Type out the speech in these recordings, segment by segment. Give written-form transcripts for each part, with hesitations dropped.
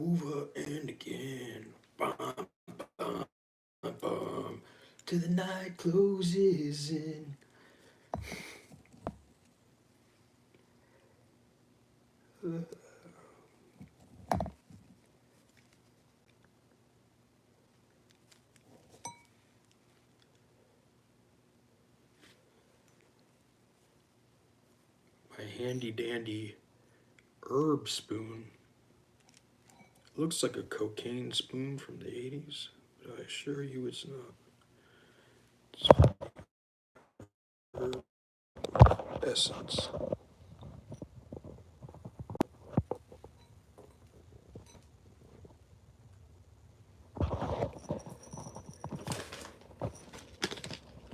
over and again. Bum, bum, bum, till the night closes in. My handy dandy herb spoon. Looks like a cocaine spoon from the 80s, but I assure you it's not. It's herb essence.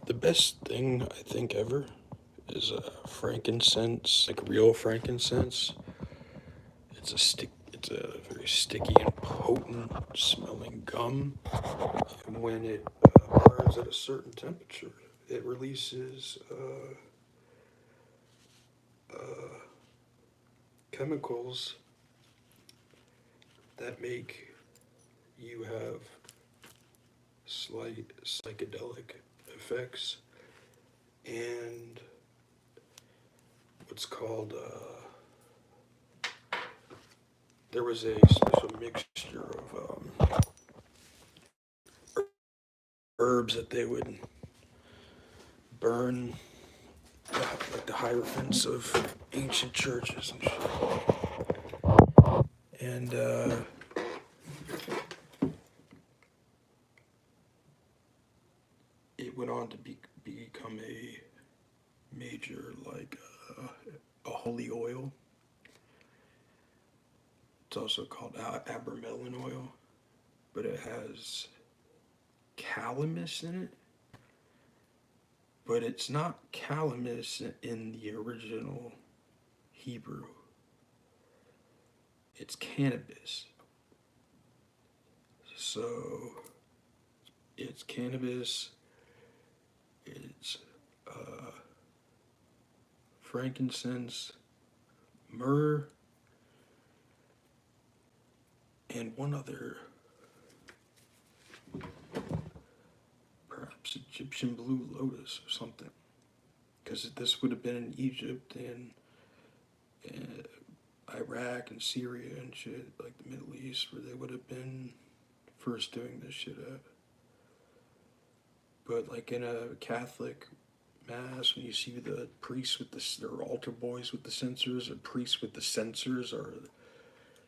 The best thing I think ever is frankincense, like real frankincense. It's a very sticky and potent smelling gum. And when it burns at a certain temperature, it releases chemicals that make you have slight psychedelic effects and what's called there was a special mixture of herbs that they would burn, like the hierophants of ancient churches and shit. And it went on to become a major, like a holy oil. It's also called abramelin oil, but it has calamus in it. But it's not calamus in the original Hebrew. It's cannabis. So it's cannabis, it's frankincense, myrrh, and one other, perhaps Egyptian blue lotus or something. Because this would have been in Egypt and Iraq and Syria and shit, like the Middle East, where they would have been first doing this shit at. But like in a Catholic mass, when you see the priests with or altar boys with the censers, or priests with the censers, or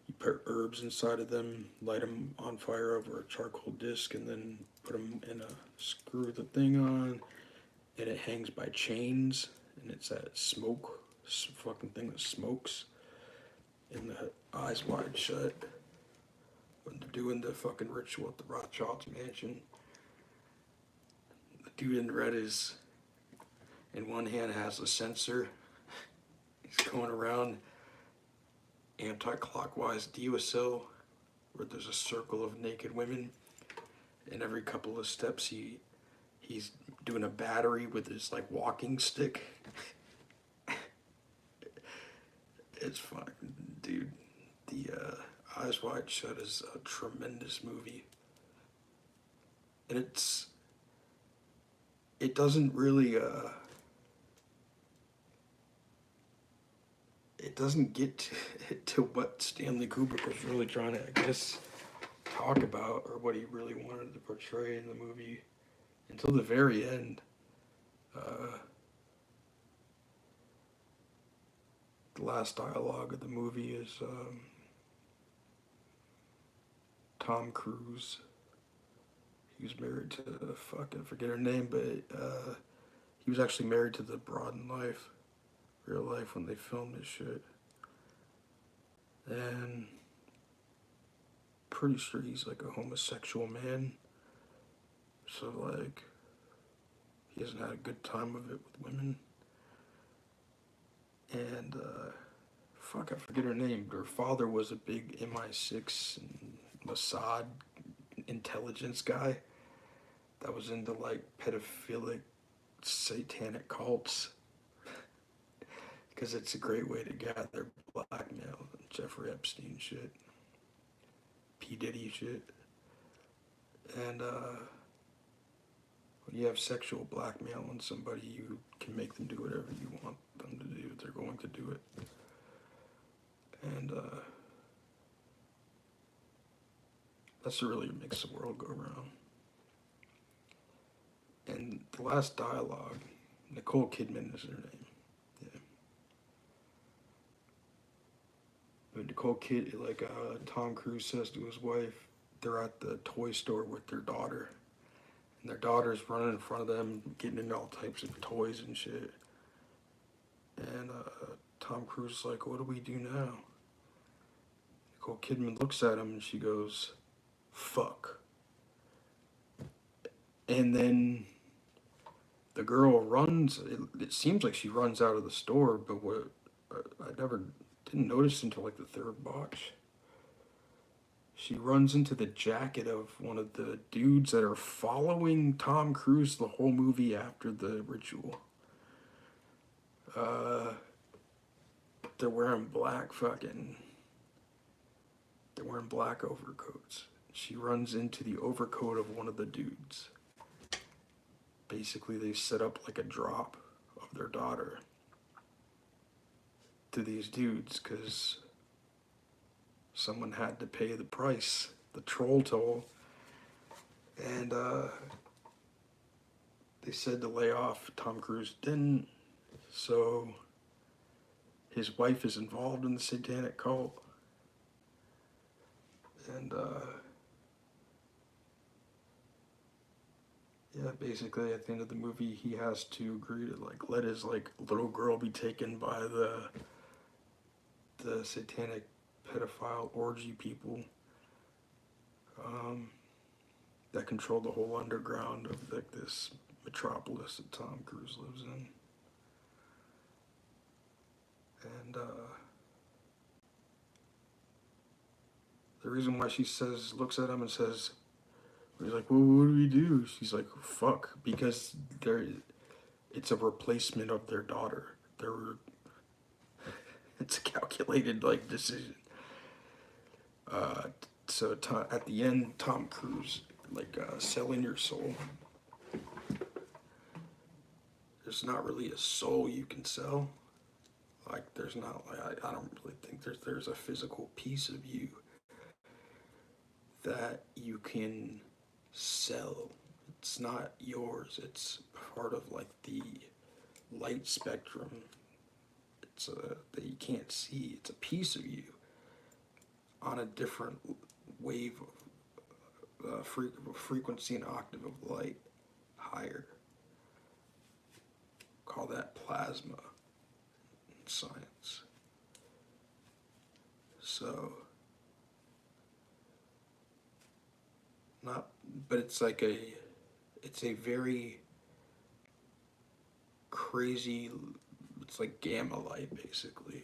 you put herbs inside of them, light them on fire over a charcoal disc, and then put them in screw the thing on, and it hangs by chains, and it's that smoke, fucking thing that smokes, and the eyes wide shut when they're doing the fucking ritual at the Rothschild's mansion. The dude in red is, in one hand has a censer. He's going around anti-clockwise Diocel, where there's a circle of naked women, and every couple of steps he's doing a battery with his like walking stick. It's fucking, dude. The Eyes Wide Shut is a tremendous movie, and it doesn't really it doesn't get to what Stanley Kubrick was really trying to, I guess, talk about, or what he really wanted to portray in the movie until the very end. The last dialogue of the movie is Tom Cruise. He was married to, I forget her name, but he was actually married to the broad in life, real life, when they filmed this shit. And pretty sure he's like a homosexual man. So like, he hasn't had a good time of it with women. And I forget her name. Her father was a big MI6 and Mossad intelligence guy that was into like pedophilic satanic cults, because it's a great way to gather blackmail, Jeffrey Epstein shit. P. Diddy shit. And when you have sexual blackmail on somebody, you can make them do whatever you want them to do. They're going to do it. And that's what really makes the world go round. And the last dialogue, Nicole Kidman is her name. Yeah. But Tom Cruise says to his wife, they're at the toy store with their daughter. And their daughter's running in front of them, getting into all types of toys and shit. And Tom Cruise is like, what do we do now? Nicole Kidman looks at him and she goes, fuck. And then the girl runs, it seems like she runs out of the store, but what I didn't notice until like the third watch. She runs into the jacket of one of the dudes that are following Tom Cruise the whole movie after the ritual. They're wearing black overcoats. She runs into the overcoat of one of the dudes. Basically, they set up like a drop of their daughter to these dudes because someone had to pay the price, the troll toll. And they said to lay off. Tom Cruise didn't. So his wife is involved in the satanic cult. And yeah, basically at the end of the movie, he has to agree to like let his like little girl be taken by the satanic pedophile orgy people that control the whole underground of like this metropolis that Tom Cruise lives in. And the reason why she looks at him and says, he's like, well, what do we do? She's like, fuck, because it's a replacement of their daughter. It's a calculated like decision. So at the end, Tom Cruise, like selling your soul. There's not really a soul you can sell. Like there's not like I don't really think there's a physical piece of you that you can sell. It's not yours. It's part of like the light spectrum. It's that you can't see. It's a piece of you on a different wave of frequency and octave of light higher. Call that plasma in science. So but it's a very crazy, it's like gamma light basically.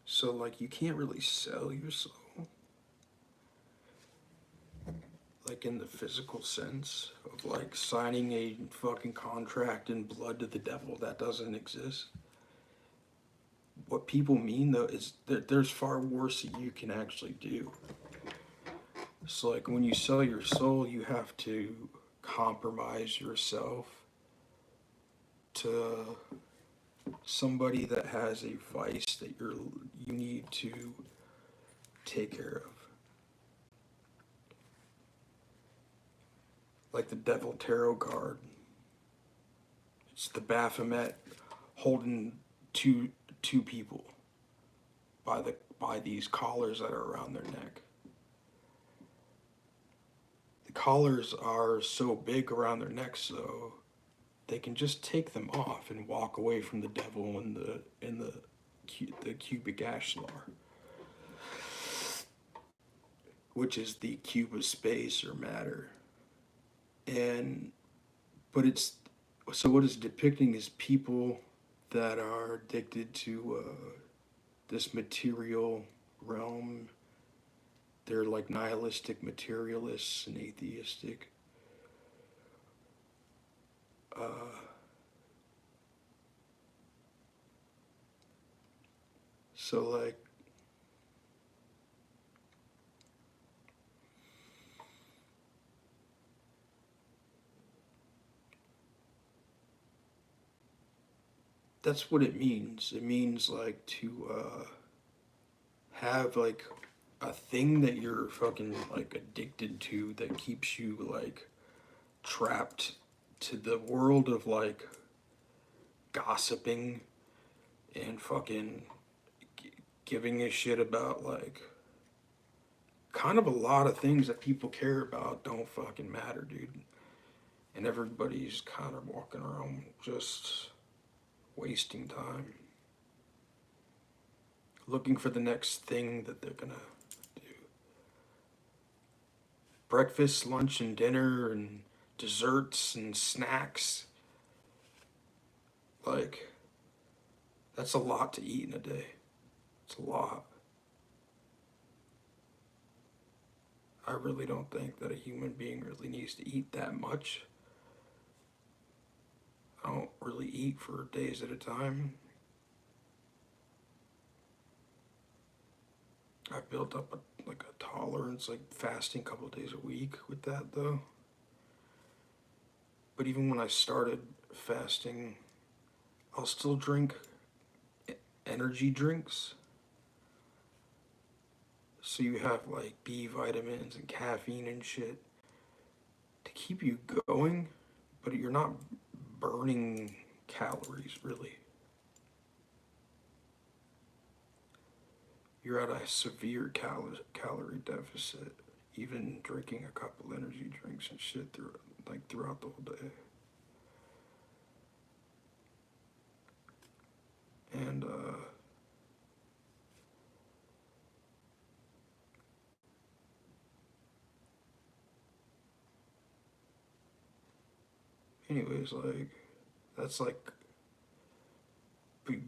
So like you can't really sell your soul, like in the physical sense of like signing a fucking contract in blood to the devil. That doesn't exist. What people mean though is that there's far worse that you can actually do. So like when you sell your soul, you have to compromise yourself to somebody that has a vice that you need to take care of. Like the Devil Tarot card. It's the Baphomet holding two people by these collars that are around their neck. The collars are so big around their necks, so they can just take them off and walk away from the devil in the cubic ashlar, which is the cube of space or matter. But what it's depicting is people that are addicted to this material realm. They're like nihilistic materialists and atheistic. So like, that's what it means. It means like to have like a thing that you're fucking like addicted to that keeps you like trapped to the world of like gossiping and fucking giving a shit about like kind of a lot of things that people care about don't fucking matter, dude. And everybody's kind of walking around just wasting time, looking for the next thing that they're gonna do. Breakfast, lunch, and dinner, and desserts and snacks. Like, that's a lot to eat in a day. It's a lot. I really don't think that a human being really needs to eat that much. I don't really eat for days at a time. I've built up like a tolerance, like fasting a couple of days a week with that though. But even when I started fasting, I'll still drink energy drinks. So you have like B vitamins and caffeine and shit to keep you going, but you're not burning calories really. You're at a severe calorie deficit, even drinking a couple energy drinks and shit throughout the whole day. And anyways, like that's like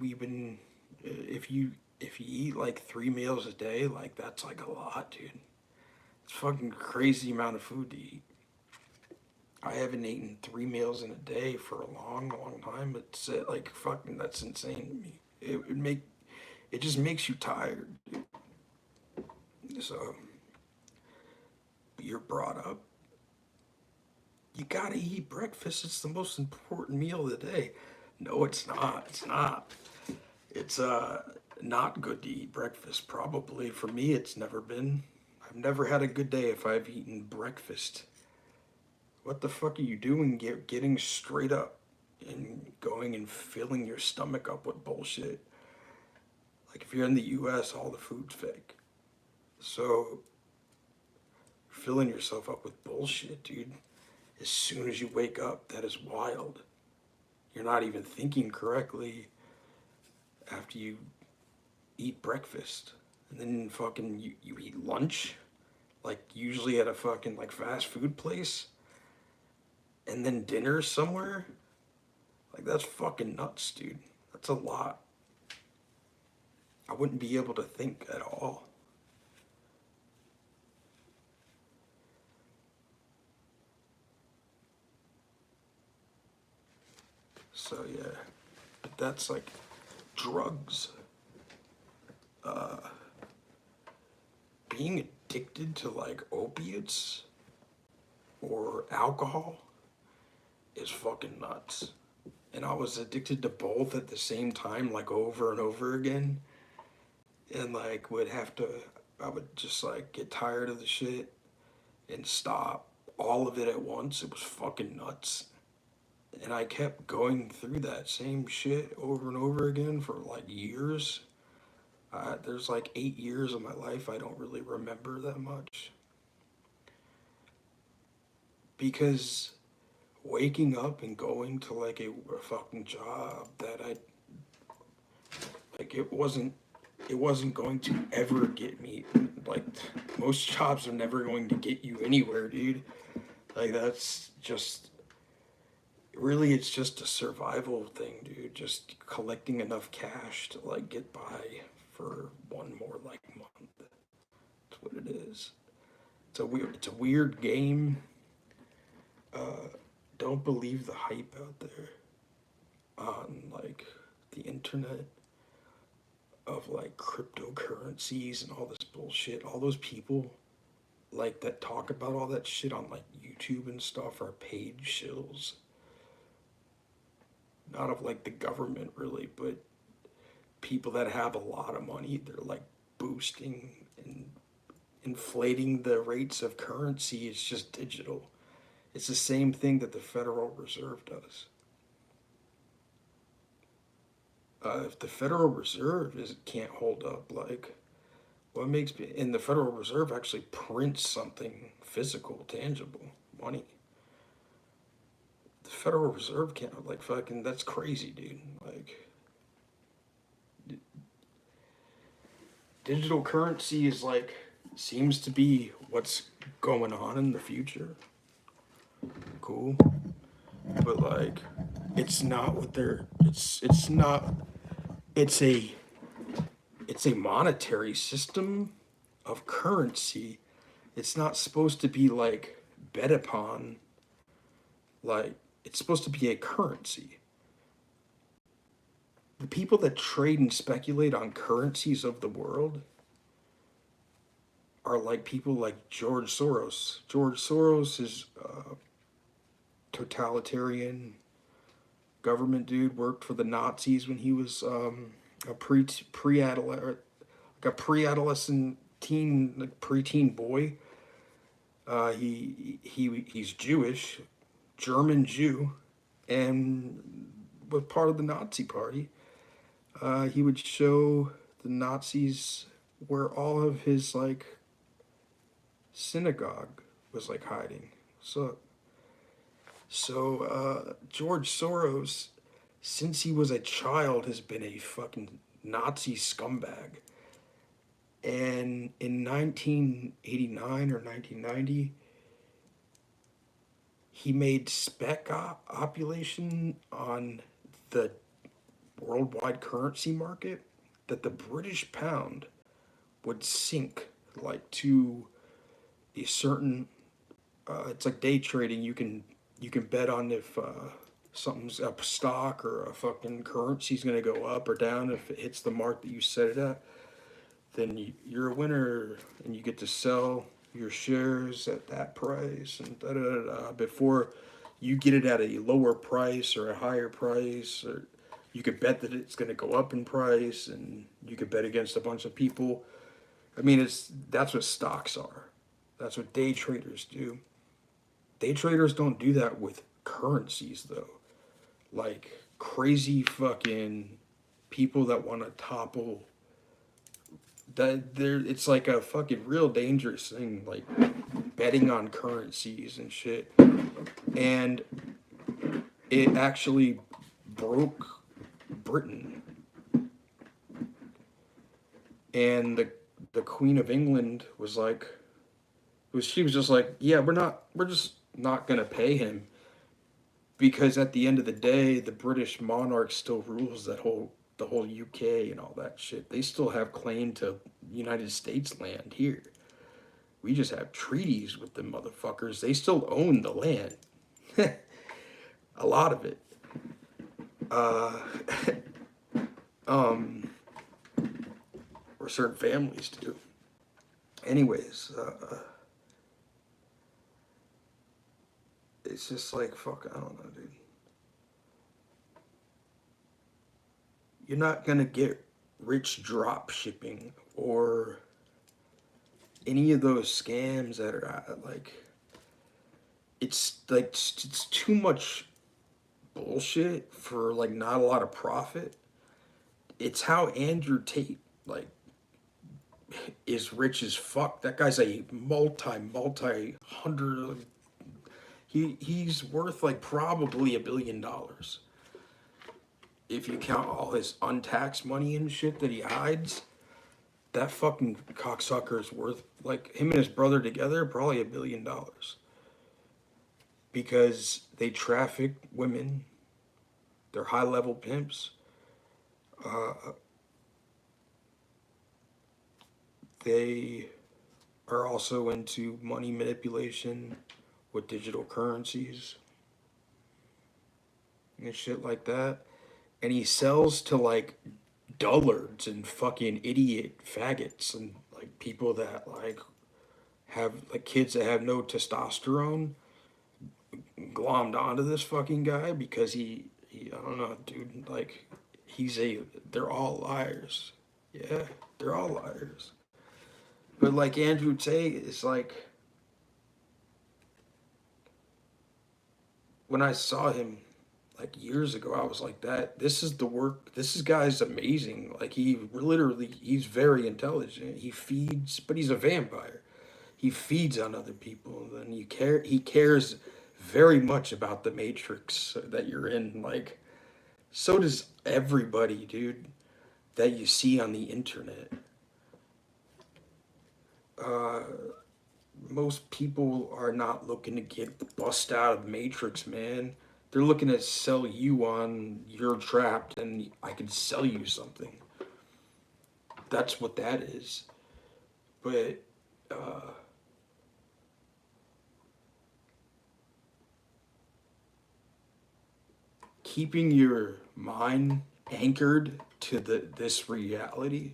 we've been if you eat like 3 meals a day, like that's like a lot, dude. It's fucking crazy amount of food to eat. I haven't eaten 3 meals in a day for a long, long time. It's like fucking that's insane to me. It just makes you tired, dude. So you're brought up. You gotta eat breakfast. It's the most important meal of the day. No, it's not. It's not. It's not good to eat breakfast. Probably for me, it's never been. I've never had a good day if I've eaten breakfast. What the fuck are you doing? Getting straight up and going and filling your stomach up with bullshit. Like if you're in the U.S., all the food's fake. So filling yourself up with bullshit, dude. As soon as you wake up, that is wild. You're not even thinking correctly after you eat breakfast. And then fucking you eat lunch, like usually at a fucking like fast food place. And then dinner somewhere. Like that's fucking nuts, dude. That's a lot. I wouldn't be able to think at all. So yeah, but that's like drugs. Being addicted to like opiates or alcohol is fucking nuts. And I was addicted to both at the same time, like over and over again. And like I would just like get tired of the shit and stop all of it at once. It was fucking nuts. And I kept going through that same shit over and over again for like years. There's like 8 years of my life I don't really remember that much. Because waking up and going to like a fucking job that I like it wasn't going to ever get me, like most jobs are never going to get you anywhere, dude. Like that's just really it's just a survival thing, dude. Just collecting enough cash to like get by for one more like month. That's what it is. It's a weird game. Don't believe the hype out there on like the internet of of like cryptocurrencies and all this bullshit. All those people like that talk about all that shit on like YouTube and stuff are paid shills. Not of like the government really, but people that have a lot of money, they're like boosting and inflating the rates of currency. It's just digital. It's the same thing that the Federal Reserve does. If the Federal Reserve can't hold up, like, what makes me, and the Federal Reserve actually prints something physical, tangible, money. The Federal Reserve can't, like, fucking, that's crazy, dude. Like, digital currency is like, seems to be what's going on in the future. Cool. But like, it's not what they're, it's not, it's a monetary system of currency. It's not supposed to be like bet upon, like, it's supposed to be a currency. The people that trade and speculate on currencies of the world are like people like George Soros. George Soros is a totalitarian government dude, worked for the Nazis when he was a pre-adolescent teen, like preteen boy. He's Jewish, German Jew, and was part of the Nazi Party. He would show the Nazis where all of his like synagogue was like hiding. So George Soros, since he was a child, has been a fucking Nazi scumbag. And in 1989 or 1990, he made speculation on the worldwide currency market that the British pound would sink like to a certain, it's like day trading. You can bet on if something's a stock or a fucking currency's going to go up or down. If it hits the mark that you set it at, then you're a winner and you get to sell your shares at that price and da da da da before you get it at a lower price or a higher price. Or you could bet that it's going to go up in price, and you could bet against a bunch of people. I mean, that's what stocks are. That's what day traders do. Day traders don't do that with currencies, though. Like, crazy fucking people that want to topple. It's like a fucking real dangerous thing, like betting on currencies and shit. And it actually broke Britain. And the Queen of England was like, she was just like, yeah, we're just not gonna pay him, because at the end of the day, the British monarch still rules the whole UK and all that shit. They still have claim to United States land here. We just have treaties with the motherfuckers. They still own the land. A lot of it. Or certain families do. Anyways, it's just like, fuck, I don't know, dude. You're not gonna get rich drop shipping or any of those scams that are like, it's like, it's too much bullshit for like not a lot of profit. It's how Andrew Tate like is rich as fuck. That guy's a multi hundred. He's worth like probably $1 billion. If you count all his untaxed money and shit that he hides, that fucking cocksucker is worth, like, him and his brother together, probably $1 billion. Because they traffic women. They're high-level pimps. They are also into money manipulation with digital currencies and shit like that. And he sells to like dullards and fucking idiot faggots and like people that like have like kids that have no testosterone glommed onto this fucking guy because he I don't know, dude, like they're all liars. Yeah, they're all liars. But like Andrew Tate is like, when I saw him like years ago, I was like, that this is the work. This is guy's amazing. Like he's very intelligent. He feeds, but he's a vampire. He feeds on other people. And he cares very much about the matrix that you're in. Like so does everybody, dude, that you see on the internet. Uh, Most people are not looking to get bust out of the matrix, man. They're looking to sell you on you're trapped and I can sell you something. That's what that is. But uh, keeping your mind anchored to this reality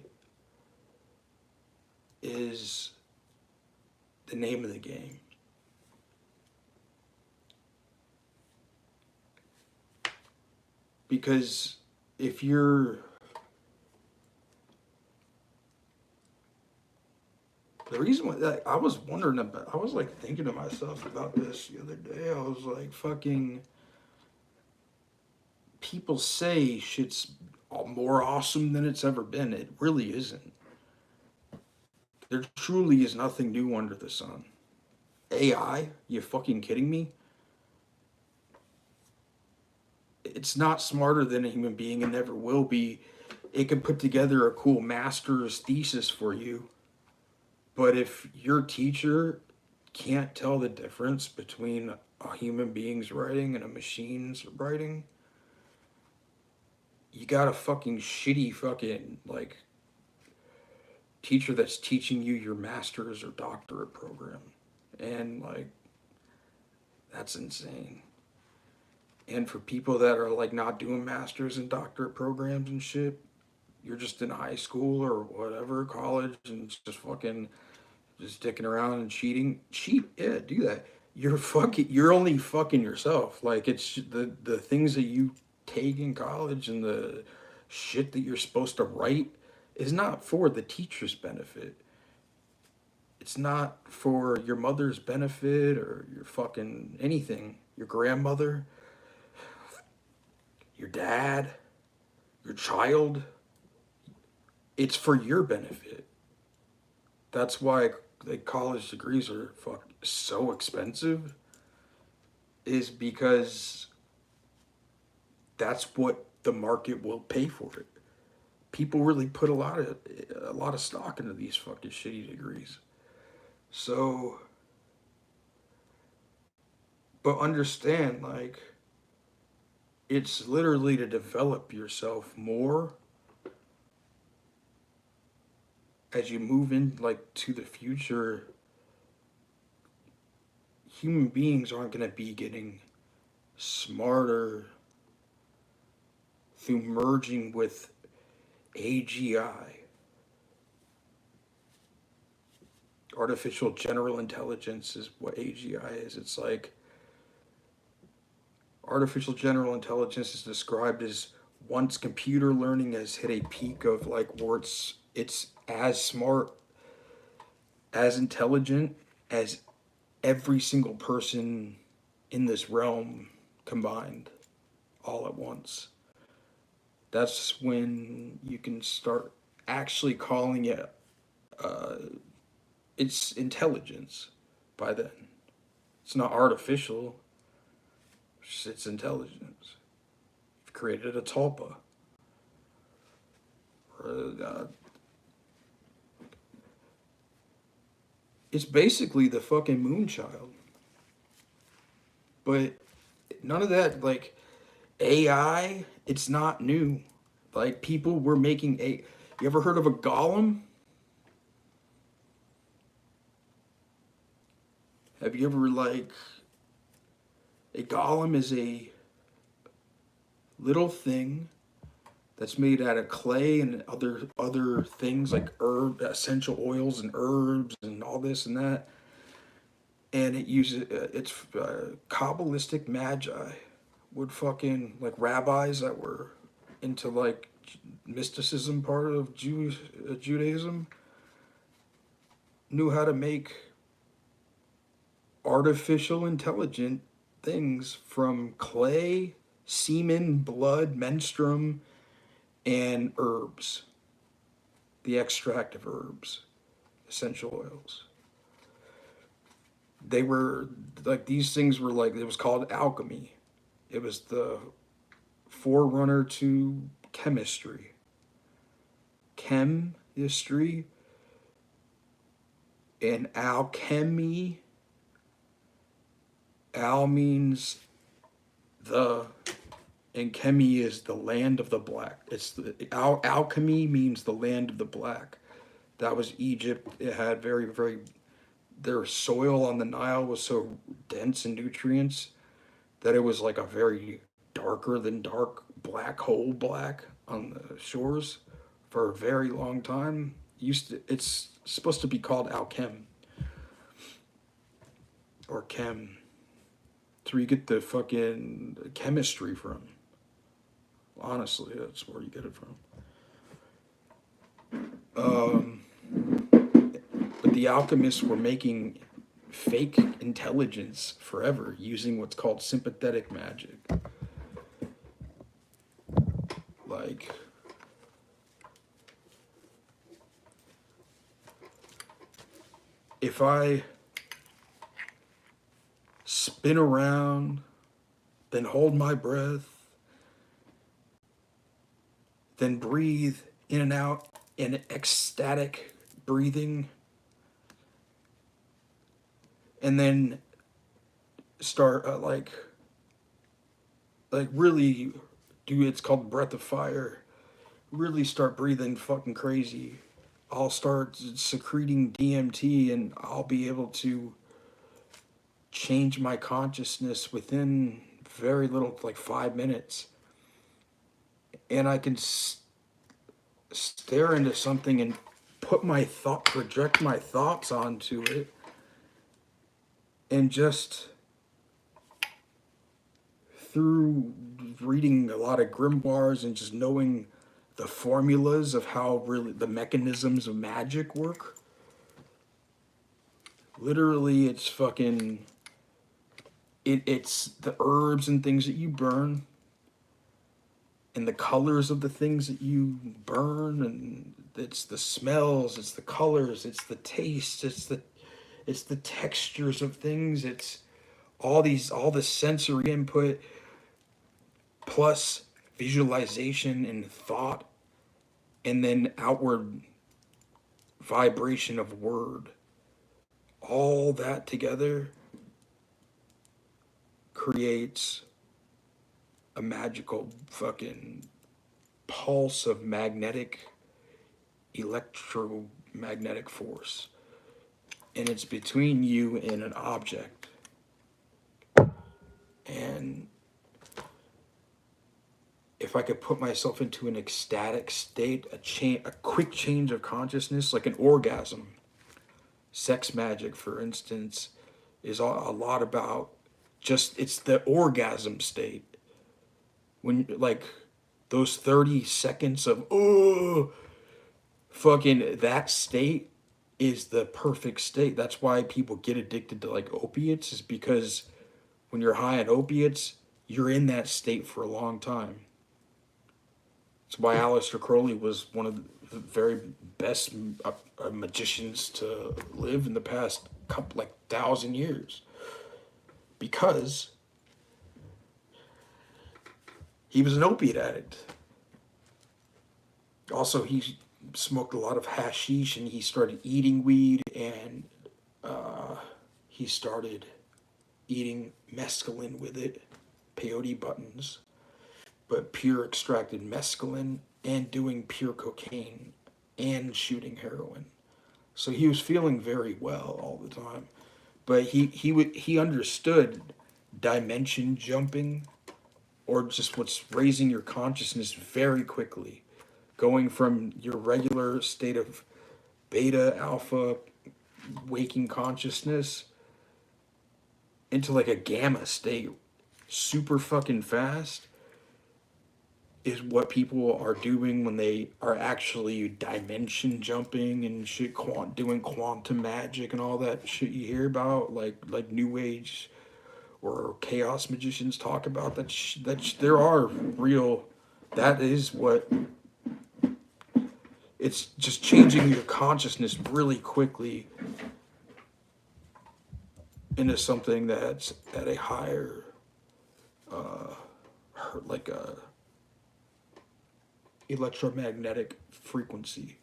is the name of the game. Because if you're the reason why that I was wondering about, I was like thinking to myself about this the other day. I was like, fucking, people say shit's more awesome than it's ever been. It really isn't. There truly is nothing new under the sun. AI? You fucking kidding me? It's not smarter than a human being and never will be. It can put together a cool master's thesis for you. But if your teacher can't tell the difference between a human being's writing and a machine's writing, you got a fucking shitty fucking like teacher that's teaching you your master's or doctorate program. And like that's insane. And for people that are like not doing masters and doctorate programs and shit, you're just in high school or whatever, college, and just fucking just dicking around and cheating. Cheat, yeah, do that. You're only fucking yourself. Like it's the things that you take in college and the shit that you're supposed to write is not for the teacher's benefit. It's not for your mother's benefit or your fucking anything. Your grandmother, your dad, your child. It's for your benefit. That's why like college degrees are so expensive. Is because that's what the market will pay for it. People really put a lot of stock into these fucking shitty degrees. So, but understand, like, it's literally to develop yourself more as you move in, like, to the future. Human beings aren't going to be getting smarter through merging with AGI, artificial general intelligence is what AGI is. It's like artificial general intelligence is described as once computer learning has hit a peak of like where it's as smart, as intelligent as every single person in this realm combined all at once. That's when you can start actually calling it uh, it's intelligence by then. It's not artificial, it's intelligence. You've created a tulpa. It's basically the fucking moonchild. But none of that, like, AI, it's not new. Like, people were making a. You ever heard of a golem? Have you ever, like. A golem is a little thing that's made out of clay and other things like essential oils and herbs and all this and that. And it uses it's Kabbalistic magi would fucking like rabbis that were into like mysticism part of Judaism knew how to make artificial intelligent things from clay, semen, blood, menstruum, and herbs, the extract of herbs, essential oils. They were like, these things were like, it was called alchemy. It was the forerunner to chemistry. Chemistry and alchemy. Al means the, and chemi is the land of the black. It's the alchemy means the land of the black. That was Egypt. It had their soil on the Nile was so dense in nutrients that it was like a very darker than dark black hole black on the shores for a very long time. It's supposed to be called alchem or chem. That's where you get the fucking chemistry from. Honestly, that's where you get it from. But the alchemists were making fake intelligence forever using what's called sympathetic magic. Like, if I spin around, then hold my breath, then breathe in and out in ecstatic breathing, and then start like really do, it's called breath of fire, really start breathing fucking crazy, I'll start secreting DMT and I'll be able to change my consciousness within very little, like 5 minutes. And I can stare into something and project my thoughts onto it. And just through reading a lot of grimoires and just knowing the formulas of how really the mechanisms of magic work, literally it's fucking, it's the herbs and things that you burn and the colors of the things that you burn, and it's the smells, it's the colors, it's the taste, it's the textures of things, it's all the sensory input plus visualization and thought, and then outward vibration of word. All that together creates a magical fucking pulse of electromagnetic force. And it's between you and an object. And if I could put myself into an ecstatic state, a quick change of consciousness, like an orgasm, sex magic, for instance, is a lot about just, it's the orgasm state. When, like, those 30 seconds of, oh, fucking, that state is the perfect state. That's why people get addicted to, like, opiates, is because when you're high on opiates, you're in that state for a long time. That's why Aleister Crowley was one of the very best magicians to live in the past couple, like, 1,000 years. Because he was an opiate addict. Also, he smoked a lot of hashish, and he started eating weed, and he started eating mescaline with it, peyote buttons, but pure extracted mescaline, and doing pure cocaine and shooting heroin. So he was feeling very well all the time. But he understood dimension jumping or just what's raising your consciousness very quickly, going from your regular state of beta, alpha, waking consciousness into like a gamma state super fucking fast, is what people are doing when they are actually dimension jumping and shit, doing quantum magic and all that shit you hear about, like New Age or chaos magicians talk about. There are real. That is what. It's just changing your consciousness really quickly into something that's at a higher, like a electromagnetic frequency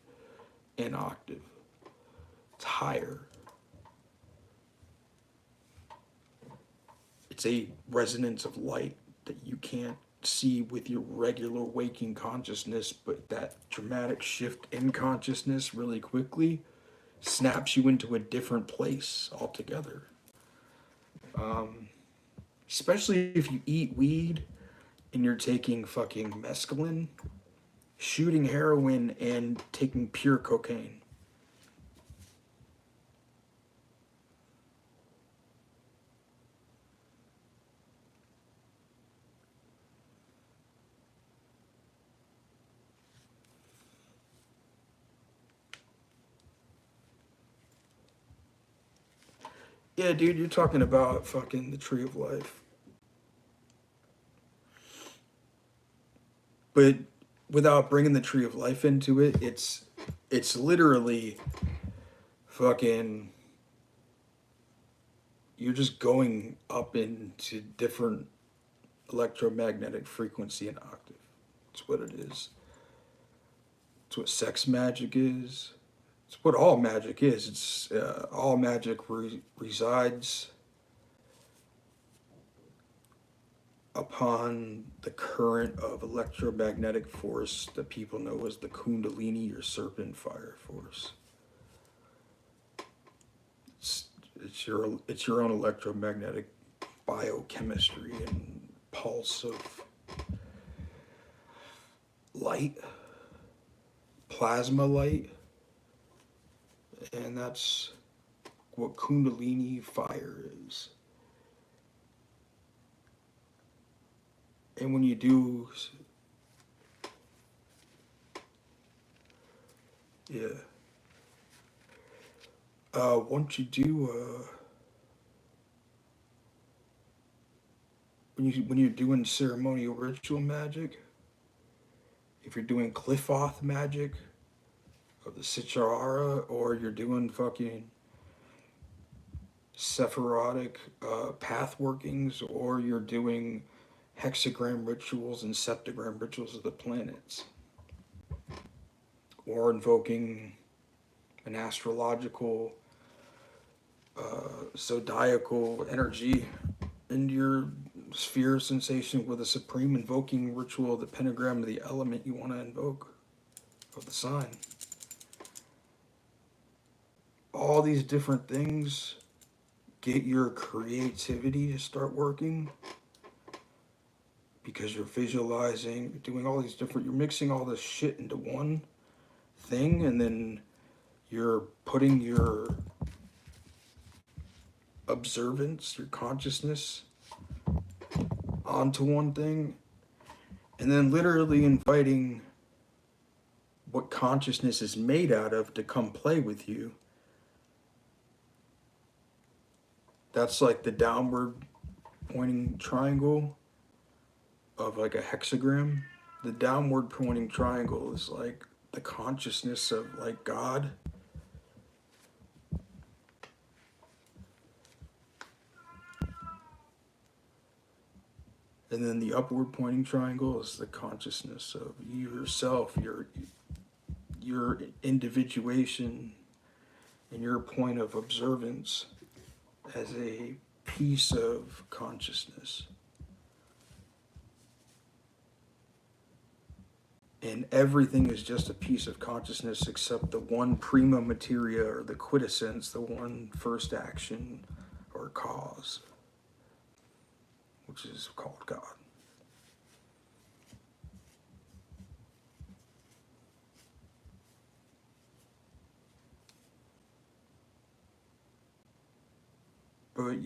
and octave. It's higher. It's a resonance of light that you can't see with your regular waking consciousness, but that dramatic shift in consciousness really quickly snaps you into a different place altogether. Especially if you eat weed and you're taking fucking mescaline, shooting heroin, and taking pure cocaine. Yeah, dude, you're talking about fucking the tree of life. But without bringing the tree of life into it, it's literally fucking, you're just going up into different electromagnetic frequency and octave. It's what it is. It's what sex magic is. It's what all magic is. It's all magic resides upon the current of electromagnetic force that people know as the Kundalini or serpent fire force. It's your own electromagnetic biochemistry and pulse of light, plasma light, and that's what Kundalini fire is. And when you do, yeah, once you do, when you're doing ceremonial ritual magic, if you're doing Cliffoth magic, or the Sichara, or you're doing fucking Sephirotic path workings, or you're doing hexagram rituals and septagram rituals of the planets, or invoking an astrological zodiacal energy into your sphere of sensation with a supreme invoking ritual of the pentagram of the element you want to invoke, of the sign. All these different things get your creativity to start working, because you're visualizing, you're doing all these different, you're mixing all this shit into one thing, and then you're putting your observance, your consciousness onto one thing, and then literally inviting what consciousness is made out of to come play with you. That's like the downward pointing triangle of like a hexagram. The downward pointing triangle is like the consciousness of like God. And then the upward pointing triangle is the consciousness of you yourself, your individuation and your point of observance as a piece of consciousness. And everything is just a piece of consciousness except the one prima materia, or the quintessence, the one first action or cause, which is called God. But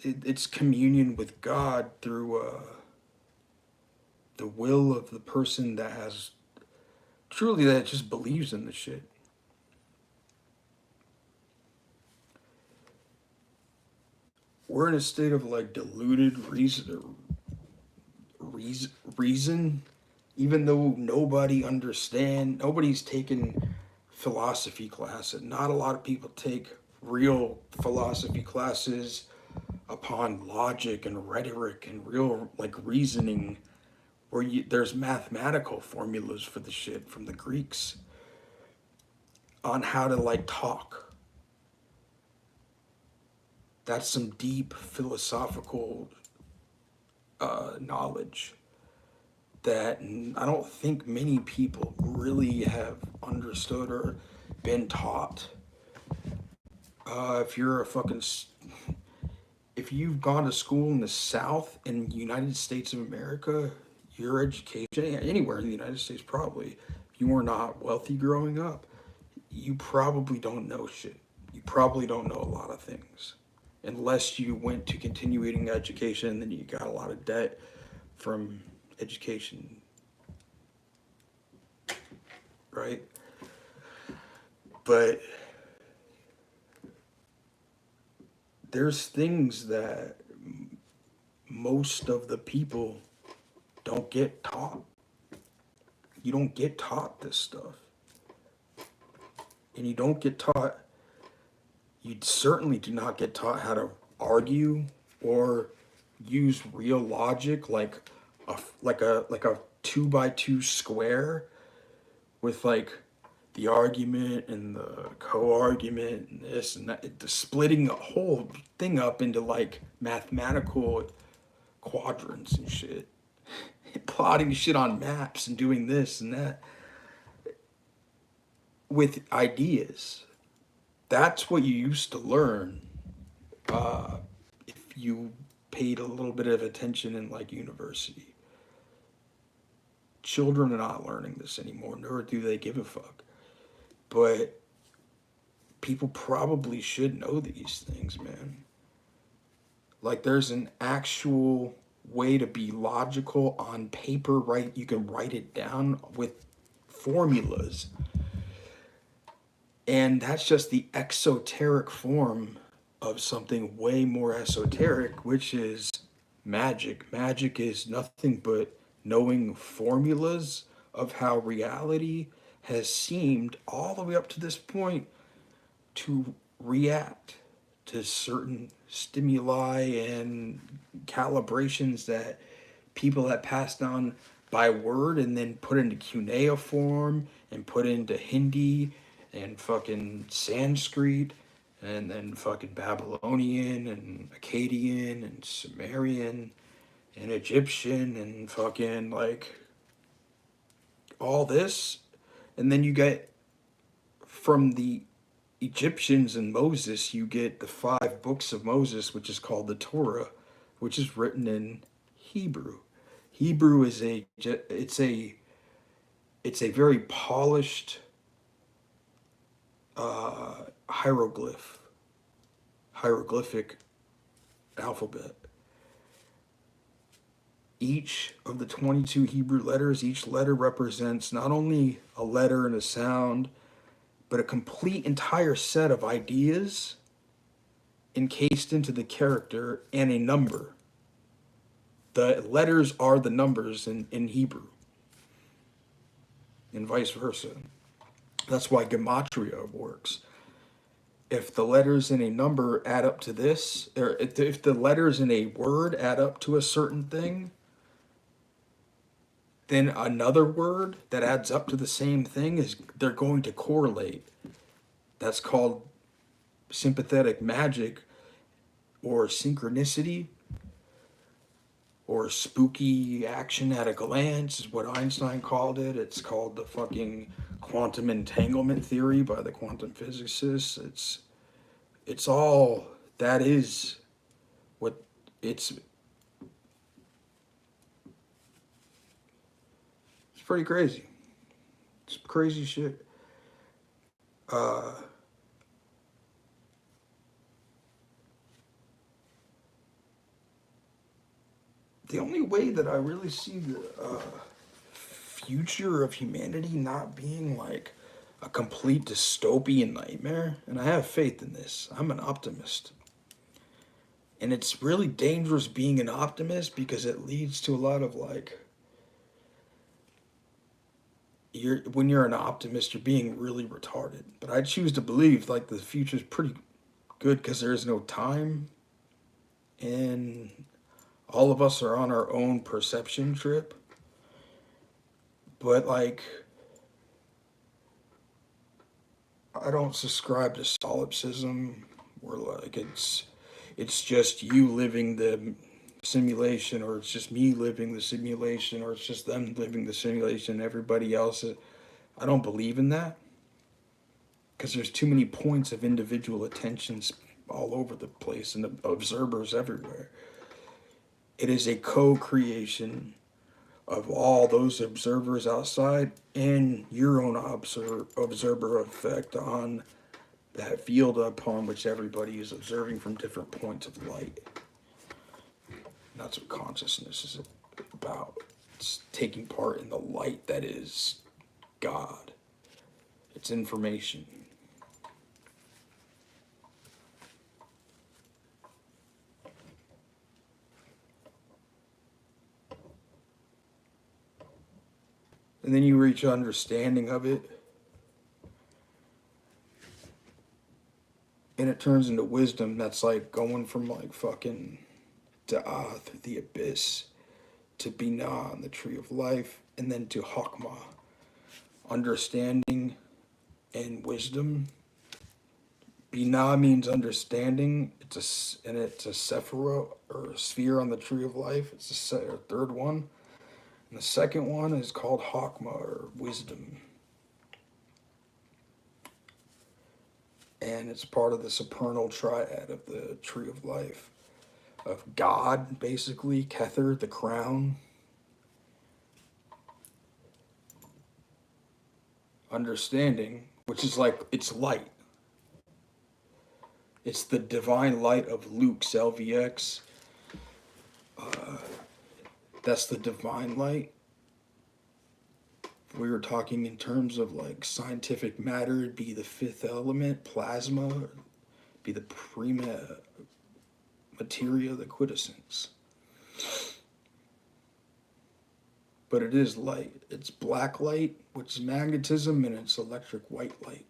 it's communion with God through the will of the person that has truly, that just believes in the shit. We're in a state of like diluted reason, even though nobody's taken philosophy class, and not a lot of people take real philosophy classes upon logic and rhetoric and real like reasoning, where there's mathematical formulas for the shit from the Greeks on how to like talk. That's some deep philosophical knowledge that I don't think many people really have understood or been taught. If you're a fucking, if you've gone to school in the South in the United States of America, your education, anywhere in the United States probably, if you were not wealthy growing up, you probably don't know shit. You probably don't know a lot of things. Unless you went to continuing education and then you got a lot of debt from education, right? But there's things that most of the people don't get taught. You don't get taught this stuff. And you don't get taught, you certainly do not get taught how to argue or use real logic, like a 2x2 square with like the argument and the co-argument and this and that, splitting the whole thing up into like mathematical quadrants and shit, plotting shit on maps and doing this and that with ideas. That's what you used to learn if you paid a little bit of attention in like university. Children are not learning this anymore, nor do they give a fuck. But people probably should know these things, man. Like there's an actual way to be logical on paper, right? You can write it down with formulas. And that's just the exoteric form of something way more esoteric, which is magic. Magic is nothing but knowing formulas of how reality has seemed all the way up to this point to react to certain stimuli and calibrations that people have passed on by word and then put into cuneiform and put into Hindi and fucking Sanskrit and then fucking Babylonian and Akkadian and Sumerian and Egyptian and fucking like all this. And then you get from the Egyptians and Moses, you get the 5 books of Moses, which is called the Torah, which is written in Hebrew. Hebrew is it's a very polished hieroglyphic alphabet. Each of the 22 Hebrew letters, each letter represents not only a letter and a sound, but a complete entire set of ideas encased into the character and a number. The letters are the numbers in Hebrew, and vice versa. That's why gematria works. If the letters in a number add up to this, or if the letters in a word add up to a certain thing, then another word that adds up to the same thing they're going to correlate. That's called sympathetic magic or synchronicity or spooky action at a glance is what Einstein called it. It's called the fucking quantum entanglement theory by the quantum physicists. It's all that is what it's pretty crazy. It's crazy shit. Uh, the only way that I really see the future of humanity not being like a complete dystopian nightmare, and I have faith in this. I'm an optimist. And it's really dangerous being an optimist because it leads to a lot of like when you're an optimist, you're being really retarded. But I choose to believe like the future's pretty good because there's no time and all of us are on our own perception trip. But like I don't subscribe to solipsism where like it's just you living the simulation, or it's just me living the simulation, or it's just them living the simulation, everybody else. I don't believe in that because there's too many points of individual attentions all over the place and observers everywhere. It is a co-creation of all those observers outside and your own observer effect on that field upon which everybody is observing from different points of light. That's what consciousness is about. It's taking part in the light that is God. It's information. And then you reach understanding of it. And it turns into wisdom that's like going from like fucking Tate through the abyss to Bina on the tree of life, and then to Hakma, understanding and wisdom. Bina means understanding. It's a sephira or a sphere on the tree of life. It's the third one. And the second one is called Hakma or wisdom. And it's part of the supernal triad of the tree of life. Of God, basically, Kether, the crown. Understanding, which is like, it's light. It's the divine light of Luke's LVX. That's the divine light. If we were talking in terms of like scientific matter, it'd be the fifth element, plasma, it'd be the prima materia, the quintessence. But it is light. It's black light, which is magnetism, and it's electric white light.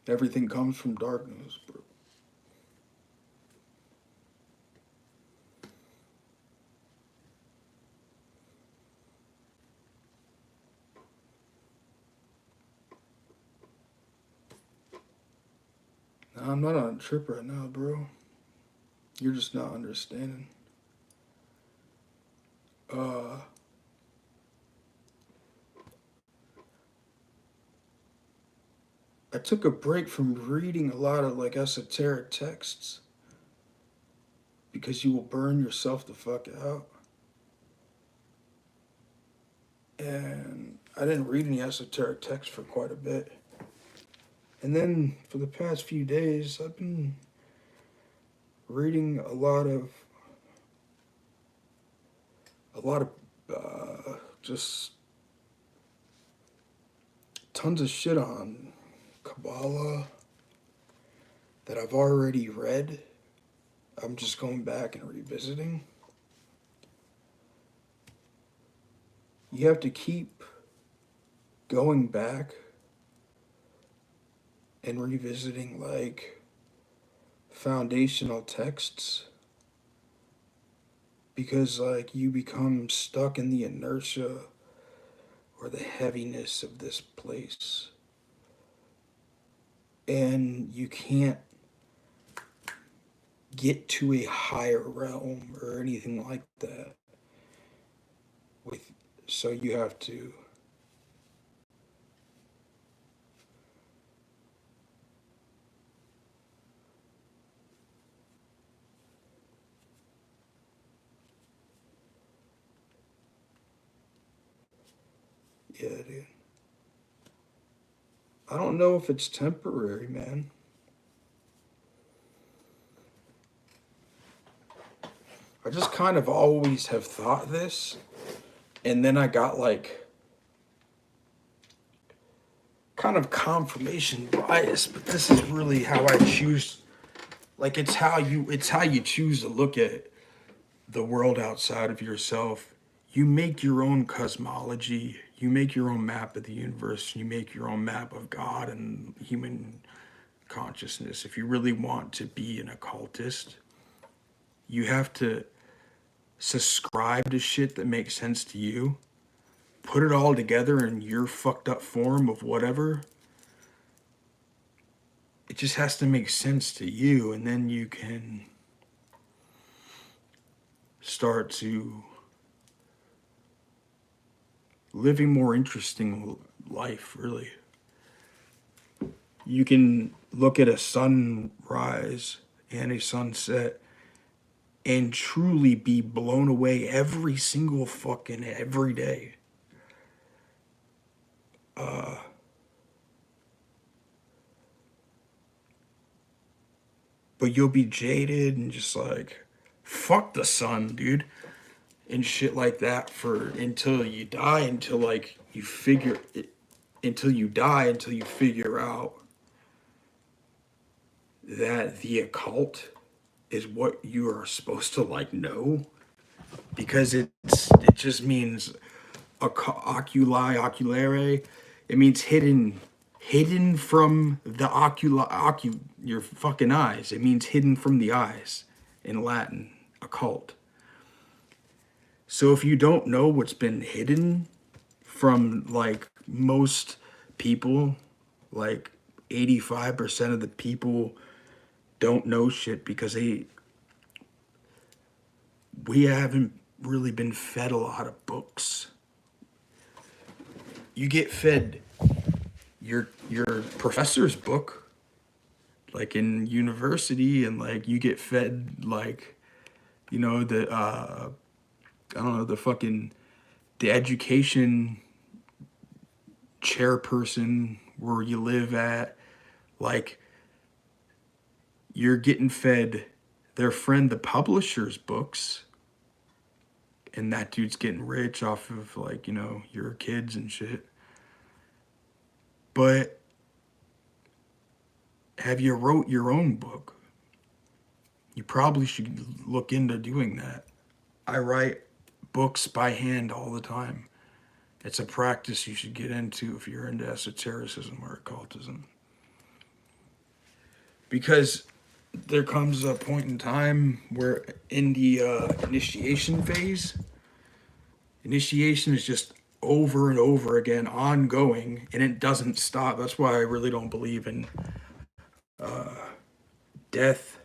Everything comes from darkness, bro. No, I'm not on a trip right now, bro. You're just not understanding. I took a break from reading a lot of like esoteric texts because you will burn yourself the fuck out. And I didn't read any esoteric texts for quite a bit. And then for the past few days, I've been reading a lot of just tons of shit on Kabbalah that I've already read. I'm just going back and revisiting. You have to keep going back and revisiting like foundational texts because like you become stuck in the inertia or the heaviness of this place, and you can't get to a higher realm or anything like that. So you have to Yeah, dude. I don't know if it's temporary, man. I just kind of always have thought this, and then I got like kind of confirmation bias, but this is really how I choose. Like it's how you choose to look at the world outside of yourself. You make your own cosmology, you make your own map of the universe, you make your own map of God and human consciousness. If you really want to be an occultist, you have to subscribe to shit that makes sense to you, put it all together in your fucked up form of whatever. It just has to make sense to you, and then you can start to live a more interesting life, really. You can look at a sunrise and a sunset and truly be blown away every single fucking every day. But you'll be jaded and just like, fuck the sun, dude, and shit like that for until you die, until like you figure it, until you die, until you figure out that the occult is what you are supposed to like know, because it just means oculare. It means hidden from the your fucking eyes. It means hidden from the eyes in Latin, occult. So if you don't know what's been hidden from like most people, like 85% of the people don't know shit because we haven't really been fed a lot of books. You get fed your professor's book, like in university, and like you get fed like, you know, the I don't know, the education chairperson where you live at, like you're getting fed their friend the publisher's books, and that dude's getting rich off of like, you know, your kids and shit. But have you wrote your own book? You probably should look into doing that. I write books by hand all the time. It's a practice you should get into if you're into esotericism or occultism. Because there comes a point in time where in the initiation phase, initiation is just over and over again, ongoing, and it doesn't stop. That's why I really don't believe in death.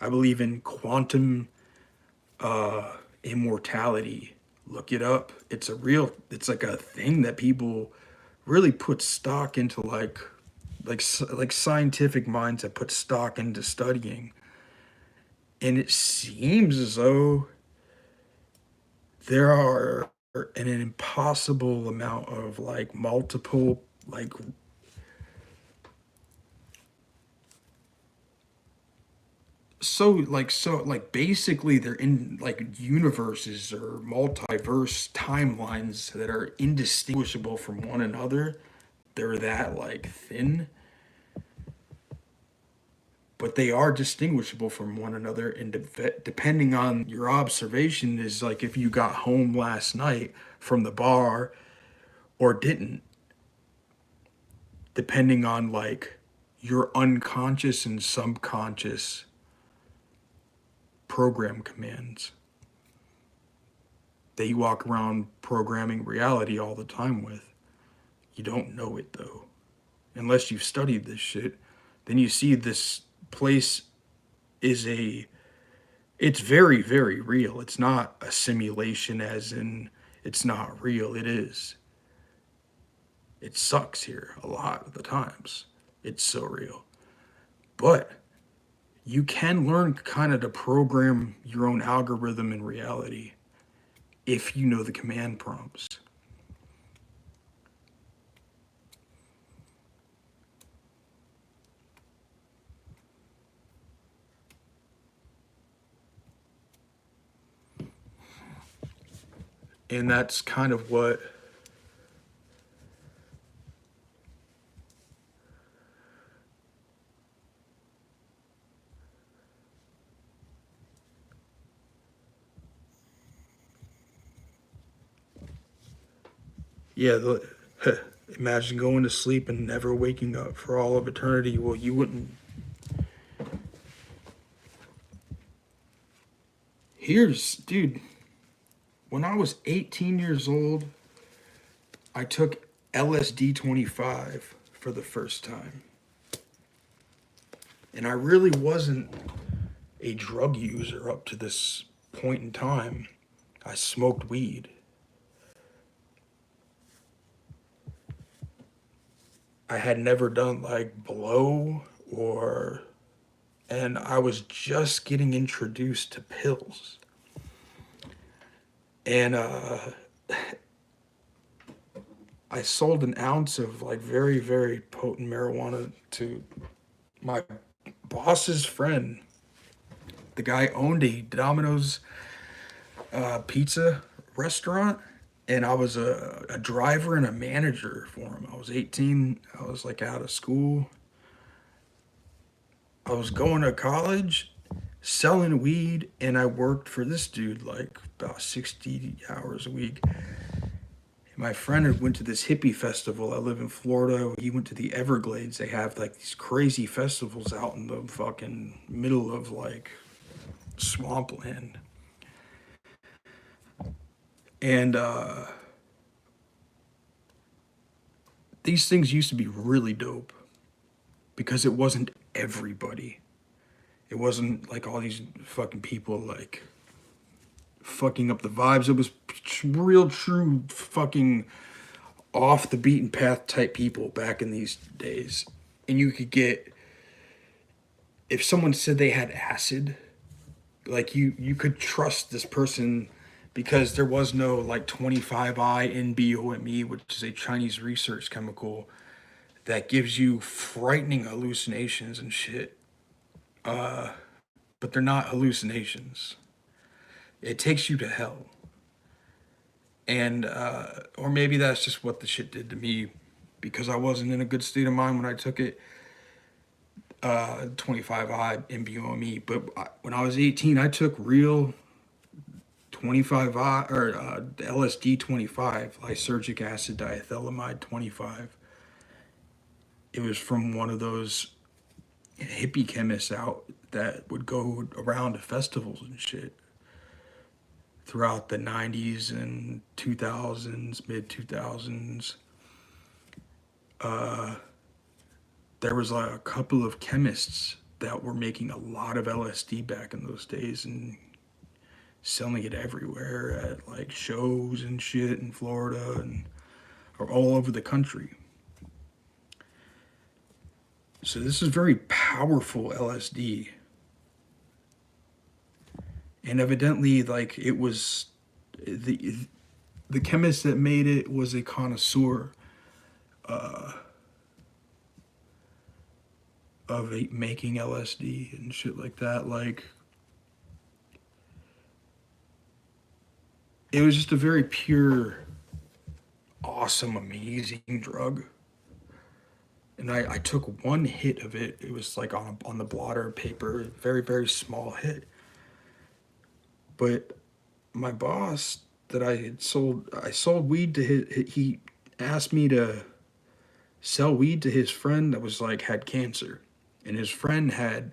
I believe in quantum immortality. Look it up. It's like a thing that people really put stock into, like scientific minds that put stock into studying. And it seems as though there are an impossible amount of like multiple like basically they're in like universes or multiverse timelines that are indistinguishable from one another. They're that like thin, but they are distinguishable from one another, and depending on your observation is like if you got home last night from the bar or didn't, depending on like your unconscious and subconscious program commands that you walk around programming reality all the time with. You don't know it though, unless you've studied this shit. Then you see this place it's very, very real. It's not a simulation as in it's not real. It is. It sucks here a lot of the times. It's so real. But you can learn kind of to program your own algorithm in reality if you know the command prompts. And that's kind of what yeah, imagine going to sleep and never waking up for all of eternity. Well, you wouldn't. Dude, when I was 18 years old, I took LSD 25 for the first time. And I really wasn't a drug user up to this point in time. I smoked weed. I had never done like blow or, and I was just getting introduced to pills. And I sold an ounce of like very, very potent marijuana to my boss's friend. The guy owned a Domino's pizza restaurant, and I was a driver and a manager for him. I was 18. I was like out of school. I was going to college, selling weed, and I worked for this dude like about 60 hours a week. My friend had went to this hippie festival. I live in Florida. He went to the Everglades. They have like these crazy festivals out in the fucking middle of like swampland. And these things used to be really dope because it wasn't everybody. It wasn't like all these fucking people like fucking up the vibes. It was real, true, fucking off the beaten path type people back in these days. And you could get, if someone said they had acid, like you could trust this person because there was no like 25I NBOME, which is a Chinese research chemical that gives you frightening hallucinations and shit. But they're not hallucinations. It takes you to hell. And or maybe that's just what the shit did to me because I wasn't in a good state of mind when I took it. 25I NBOME, but when I was 18, I took real 25I or LSD 25, lysergic acid diethylamide 25. It was from one of those hippie chemists out that would go around to festivals and shit throughout the 90s and 2000s, mid 2000s. There was like a couple of chemists that were making a lot of LSD back in those days and selling it everywhere at like shows and shit in Florida and or all over the country. So this is very powerful LSD. And evidently like it was the chemist that made it was a connoisseur of making LSD and shit like that. Like it was just a very pure, awesome, amazing drug. And I took one hit of it. It was like on the blotter paper, very, very small hit. But my boss that I sold weed to he asked me to sell weed to his friend that was like had cancer. And his friend had,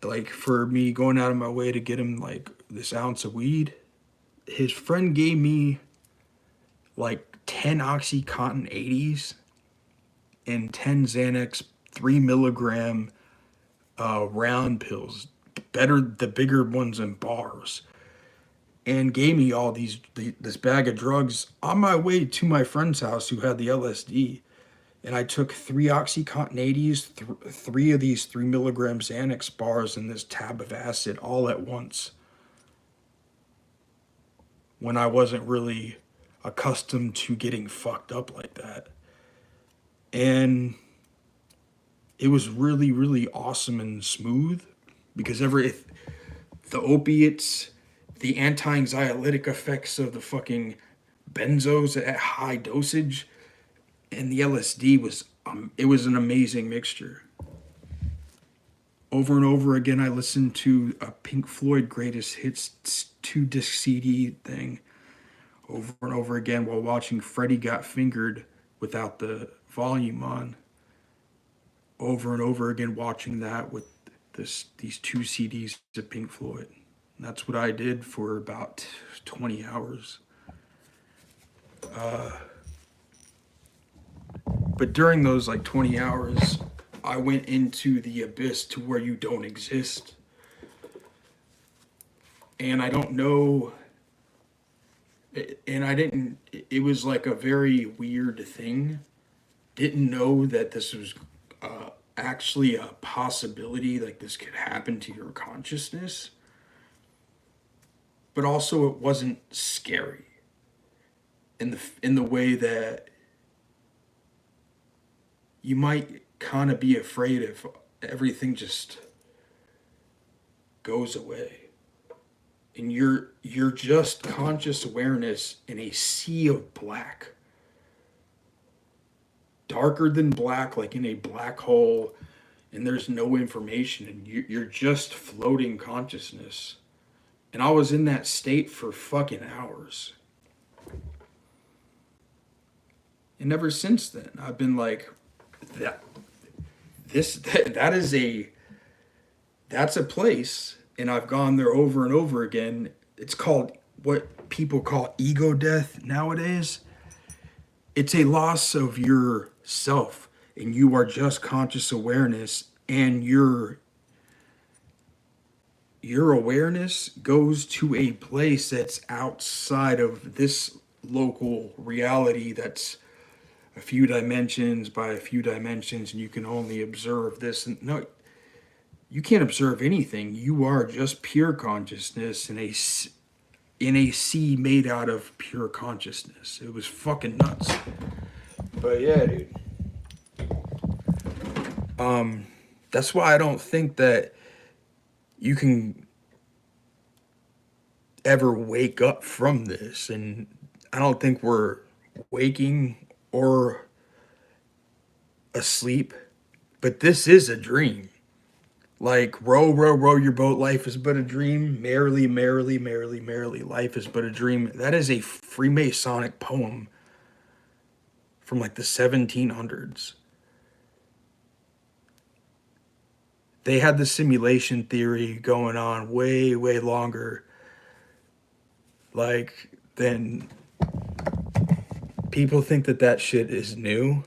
like, for me going out of my way to get him like this ounce of weed, his friend gave me like 10 Oxycontin 80s and 10 Xanax 3 milligram round pills, the bigger ones in bars, and gave me all this bag of drugs on my way to my friend's house who had the LSD. And I took 3 Oxycontin 80s, 3 of these 3 milligram Xanax bars, and this tab of acid all at once when I wasn't really accustomed to getting fucked up like that. And it was really, really awesome and smooth because the opiates, the anti-anxiolytic effects of the fucking benzos at high dosage, and the LSD was it was an amazing mixture. Over and over again, I listened to a Pink Floyd Greatest Hits 2-disc CD thing over and over again while watching Freddie Got Fingered without the volume on. Over and over again, watching that with these 2 CDs of Pink Floyd. And that's what I did for about 20 hours. But during those like 20 hours, I went into the abyss to where you don't exist. And I don't know, and I didn't, it was like a very weird thing. Didn't know that this was actually a possibility, like this could happen to your consciousness. But also it wasn't scary in the way that you might kind of be afraid if everything just goes away and you're just conscious awareness in a sea of black, darker than black, like in a black hole, and there's no information, and you're just floating consciousness. And I was in that state for fucking hours. And ever since then, I've been like, that's a place, and I've gone there over and over again. It's called what people call ego death nowadays. It's a loss of your self, and you are just conscious awareness, and your awareness goes to a place that's outside of this local reality that's a few dimensions by a few dimensions, and you can only observe this. And no, you can't observe anything. You are just pure consciousness in a sea made out of pure consciousness. It was fucking nuts. But yeah, dude. That's why I don't think that you can ever wake up from this, and I don't think we're waking or asleep, but this is a dream. Like, row, row, row your boat, life is but a dream. Merrily, merrily, merrily, merrily, life is but a dream. That is a Freemasonic poem from like the 1700s. They had the simulation theory going on way, way longer. Like, then people think that shit is new.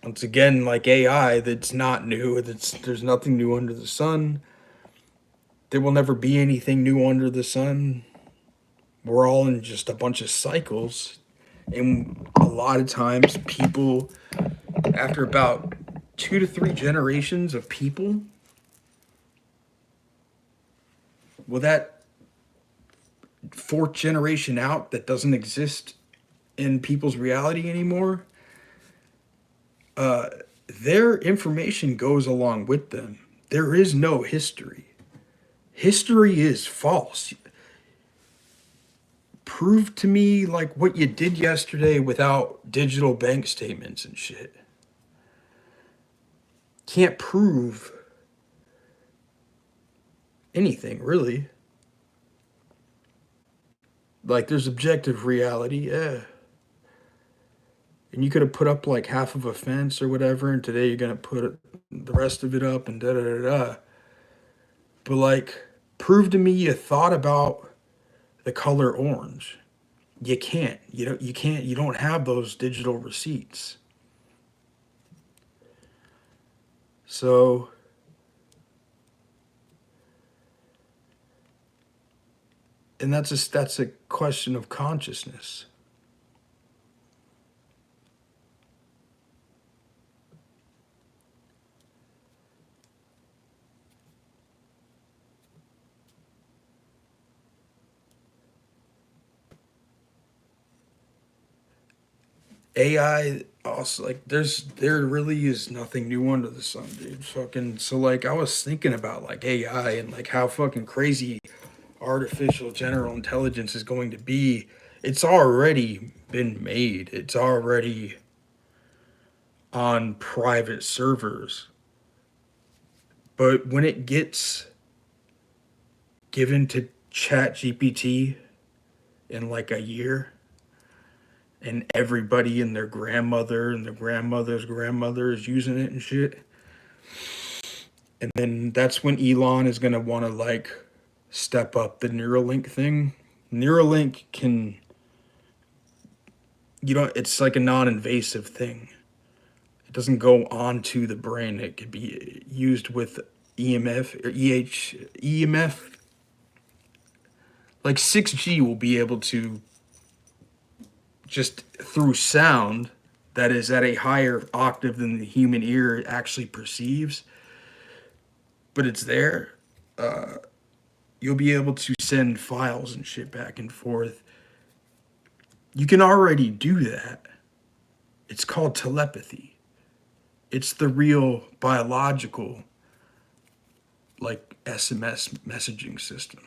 Once again, like AI, that's not new. There's nothing new under the sun. There will never be anything new under the sun. We're all in just a bunch of cycles. And a lot of times people, after about 2 to 3 generations of people, will that 4th generation out that doesn't exist in people's reality anymore, their information goes along with them. There is no history. History is false. Prove to me like what you did yesterday without digital bank statements and shit. Can't prove anything, really. Like, there's objective reality, yeah. And you could have put up like half of a fence or whatever, and today you're gonna put the rest of it up and da da da da. But like, prove to me you thought about the color orange. You can't. You can't. You don't have those digital receipts. So and that's a question of consciousness. AI also, like, there really is nothing new under the sun, dude. Fucking, so like I was thinking about like AI and like how fucking crazy artificial general intelligence is going to be, it's already been made. It's already on private servers. But when it gets given to ChatGPT in like a year, and everybody and their grandmother and their grandmother's grandmother is using it and shit, and then that's when Elon is going to want to like step up the Neuralink thing. Neuralink can, you know, it's like a non-invasive thing. It doesn't go onto the brain. It could be used with EMF or EMF. Like 6G will be able to just through sound that is at a higher octave than the human ear actually perceives, but it's there. You'll be able to send files and shit back and forth. You can already do that. It's called telepathy. It's the real biological, like SMS messaging system.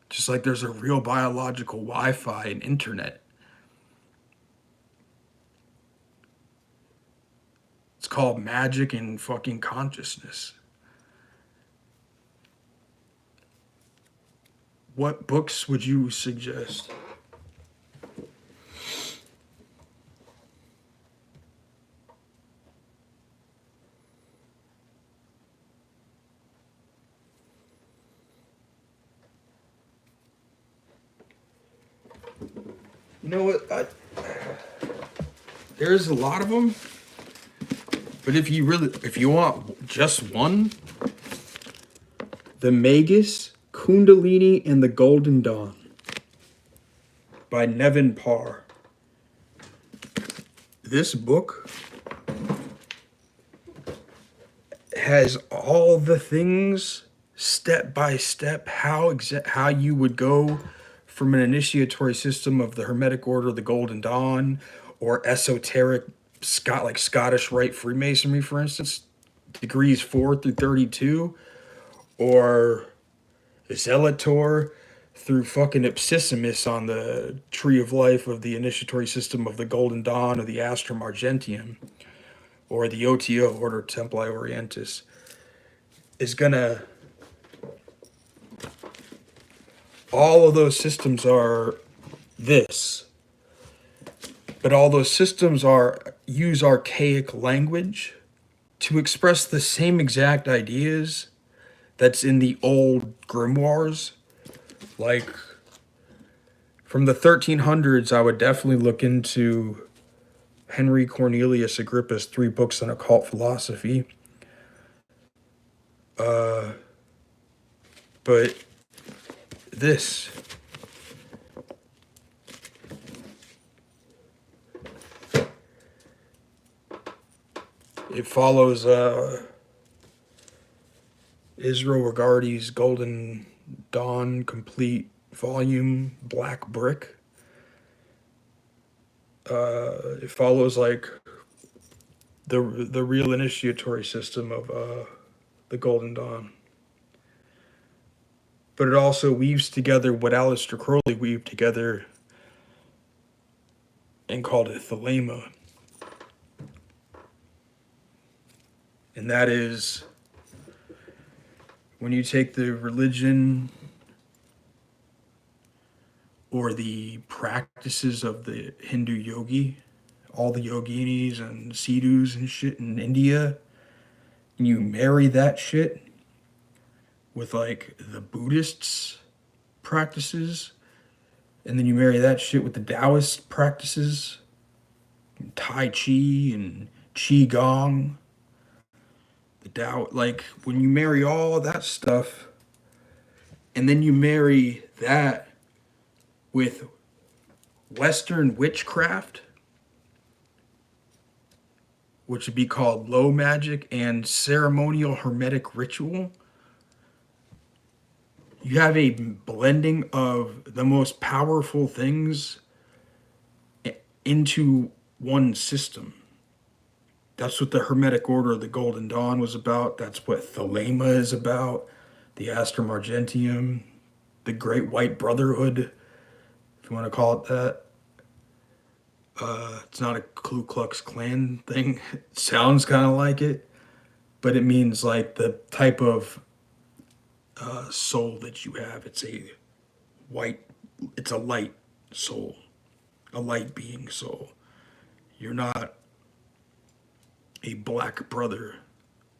Just like there's a real biological Wi-Fi and internet. It's called magic and fucking consciousness. What books would you suggest? You know what? There's a lot of them, but if you want just one, The Magus, Kundalini, and the Golden Dawn by Nevin Parr. This book has all the things step by step how you would go from an initiatory system of the Hermetic Order of the Golden Dawn or esoteric like Scottish Rite Freemasonry, for instance, degrees 4 through 32, or Zelator through fucking Ipsissimus on the Tree of Life of the initiatory system of the Golden Dawn or the Astrum Argentium, or the OTO, Order Templi Orientis, is gonna... all of those systems are this, but all those systems use archaic language to express the same exact ideas that's in the old grimoires. Like, from the 1300s, I would definitely look into Henry Cornelius Agrippa's 3 books on occult philosophy. But this, it follows Israel Regardie's Golden Dawn complete volume, Black Brick. It follows like the real initiatory system of the Golden Dawn. But it also weaves together what Aleister Crowley weaved together and called it Thelema. And that is when you take the religion or the practices of the Hindu yogi, all the yoginis and sidhus and shit in India, and you marry that shit with like the Buddhists' practices, and then you marry that shit with the Taoist practices, Tai Chi and Qi Gong, the Tao, like when you marry all of that stuff, and then you marry that with Western witchcraft, which would be called low magic and ceremonial Hermetic ritual, you have a blending of the most powerful things into one system. That's what the Hermetic Order of the Golden Dawn was about. That's what Thelema is about. The Astrum Argentium, the Great White Brotherhood, if you want to call it that. It's not a Ku Klux Klan thing. It sounds kind of like it, but it means like the type of soul that you have. It's a light soul, a light being soul. You're not a black brother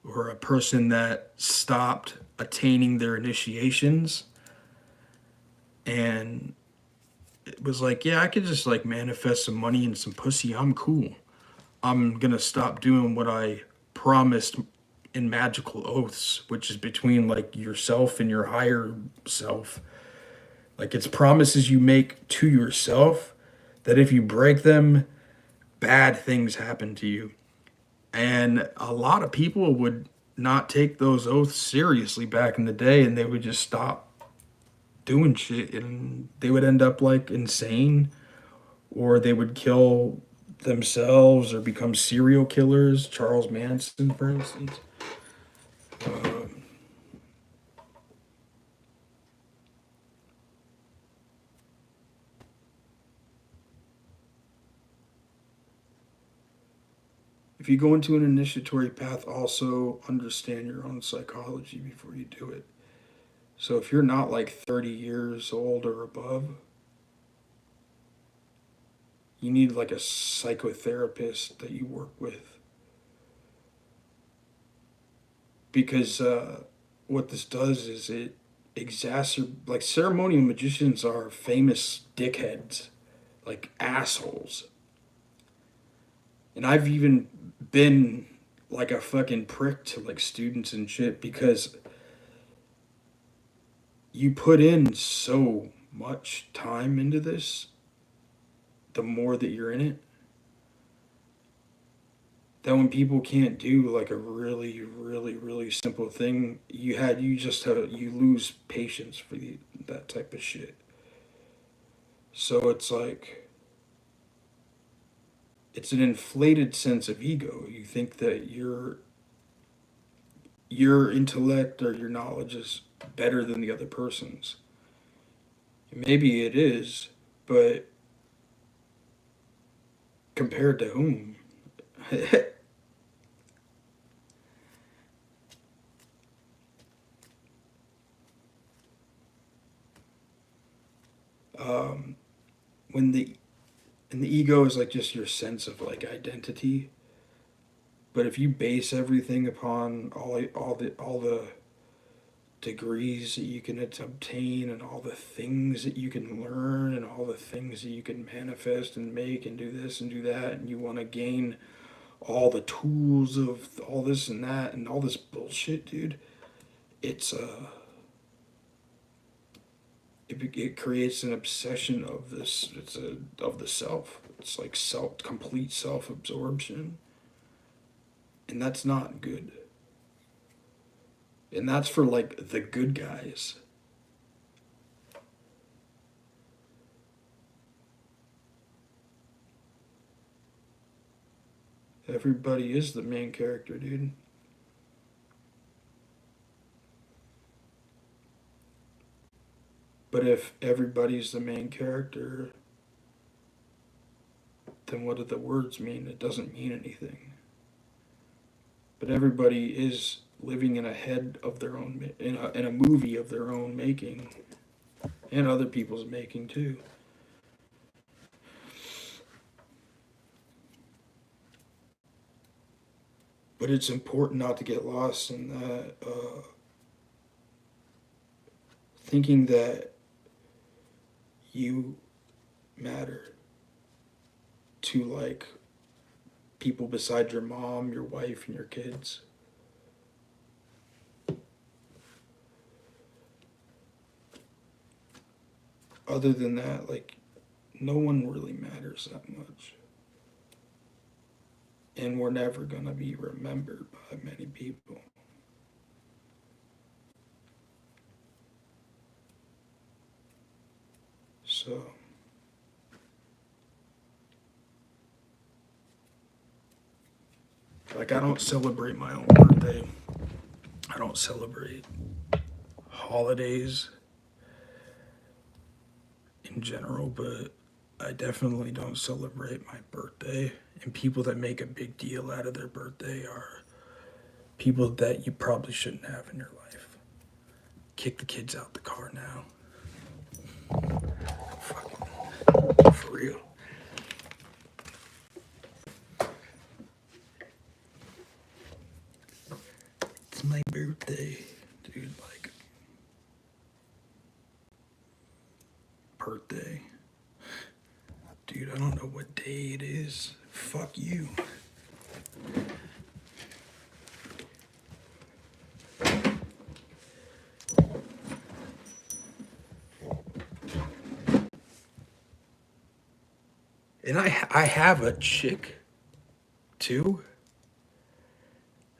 or a person that stopped attaining their initiations and it was like, yeah, I could just like manifest some money and some pussy. I'm cool. I'm gonna stop doing what I promised in magical oaths, which is between like yourself and your higher self. Like it's promises you make to yourself that if you break them, bad things happen to you. And a lot of people would not take those oaths seriously back in the day and they would just stop doing shit and they would end up like insane or they would kill themselves or become serial killers. Charles Manson, for instance. If you go into an initiatory path, also understand your own psychology before you do it. So if you're not like 30 years old or above, you need like a psychotherapist that you work with. Because what this does is it like ceremonial magicians are famous dickheads, like assholes. And I've even been like a fucking prick to like students and shit because you put in so much time into this, the more that you're in it, that when people can't do like a really, really, really simple thing, you lose patience for that type of shit. So it's like, it's an inflated sense of ego. You think that your intellect or your knowledge is better than the other person's. Maybe it is, but compared to whom? When the ego is like just your sense of like identity, but if you base everything upon all the degrees that you can obtain and all the things that you can learn and all the things that you can manifest and make and do this and do that, and you want to gain all the tools of all this and that and all this bullshit, dude, it's it creates an obsession of this. Of the self. It's like complete self absorption, and that's not good. And that's for like the good guys. Everybody is the main character, dude. But if everybody's the main character, then what do the words mean? It doesn't mean anything. But everybody is living in a head of their own, in a movie of their own making, and other people's making too. But it's important not to get lost in that, thinking that you matter to like people beside your mom, your wife, and your kids. Other than that, like, no one really matters that much. And we're never going to be remembered by many people. So, like, I don't celebrate my own birthday. I don't celebrate holidays. in general, but I definitely don't celebrate my birthday. And people that make a big deal out of their birthday are people that you probably shouldn't have in your life. Kick the kids out the car now. Fucking, for real. It's my birthday, dude. Like, birthday. Dude, I don't know what day it is. Fuck you. And I have a chick too.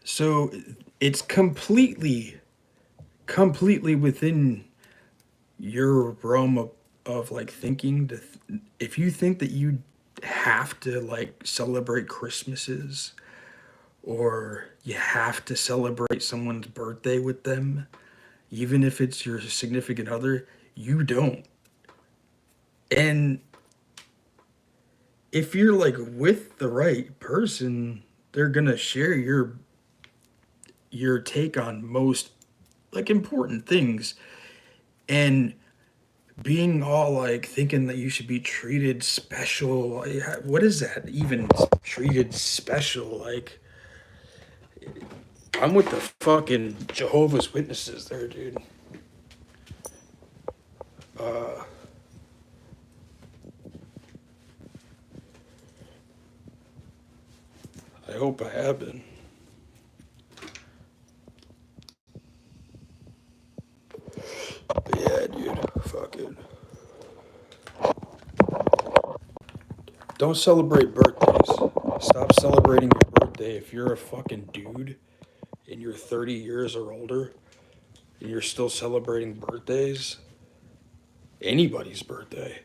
So it's completely within your realm of like thinking to if you think that you have to like celebrate Christmases or you have to celebrate someone's birthday with them, even if it's your significant other, you don't. And if you're like with the right person, they're gonna share your take on most like important things. And being all like thinking that you should be treated special, what is that even, treated special? Like, I'm with the fucking Jehovah's Witnesses there, dude. I hope I have been. But yeah, dude, fuck it. Don't celebrate birthdays. Stop celebrating your birthday if you're a fucking dude and you're 30 years or older and you're still celebrating birthdays. Anybody's birthday,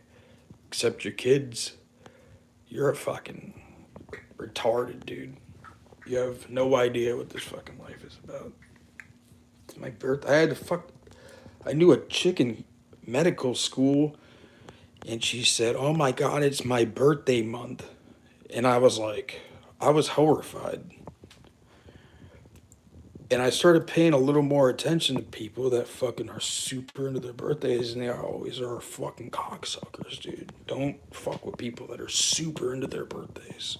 except your kids. You're a fucking retarded, dude. You have no idea what this fucking life is about. It's my birthday. I knew a chick in medical school, and she said, "Oh my God, it's my birthday month." And I was horrified. And I started paying a little more attention to people that fucking are super into their birthdays, and they always are fucking cocksuckers, dude. Don't fuck with people that are super into their birthdays.